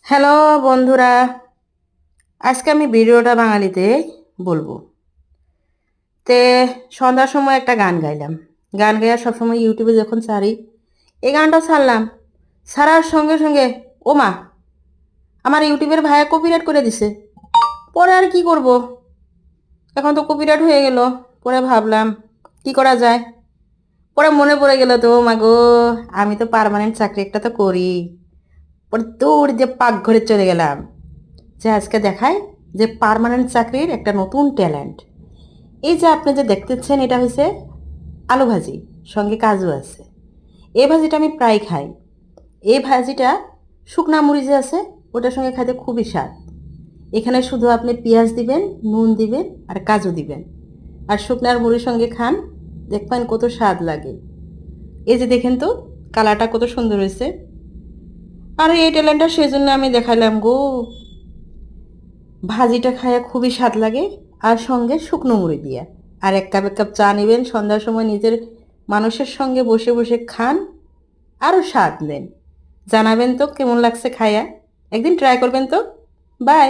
Hello বন্ধুরা, আজকে আমি ভিডিওটা বাঙালিতে বলবো। তে সন্ধ্যার সময় একটা গান গাইলাম। গান গাইয়া সবসময় ইউটিউবে যখন ছাড়ি, এই গানটা ছাড়লাম। ছাড়ার সঙ্গে সঙ্গে ও মা, আমার ইউটিউবের ভাইয়া কপিরাইট করে দিছে। পরে আর কি করব, এখন তো কপিরাইট হয়ে গেল। পরে ভাবলাম কি করা যায়। পরে মনে পড়ে গেল তো, ও মা গো, আমি তো পার্মানেন্ট চাকরি একটা তো করি। পরে দৌড় দিয়ে পাকঘরে চলে গেলাম, যে আজকে দেখায় যে পার্মানেন্ট চাকরির একটা নতুন ট্যালেন্ট। এই যে আপনি যে দেখতেছেন, এটা হচ্ছে আলু ভাজি, সঙ্গে কাজু আছে। এই ভাজিটা আমি প্রায় খাই। এই ভাজিটা শুকনা মরিচ যে আছে, ওটার সঙ্গে খাইতে খুবই স্বাদ। এখানে শুধু আপনি পেঁয়াজ দিবেন, নুন দিবেন আর কাজু দিবেন, আর শুকনার মুড়ির সঙ্গে খান, দেখবেন কত স্বাদ লাগে। এই যে দেখেন তো, কালারটা কত সুন্দর হয়েছে। আর এই ট্যালেন্টটা সেই জন্য আমি দেখাইলাম গো। ভাজিটা খাইয়া খুবই স্বাদ লাগে, আর সঙ্গে শুকনো মুড়ি দিয়া। আর এক কাপ চা নেবেন সন্ধ্যার সময়, নিজের মানুষের সঙ্গে বসে বসে খান, আরও স্বাদ নেন। জানাবেন তো কেমন লাগছে খাইয়া, একদিন ট্রাই করবেন তো। বাই।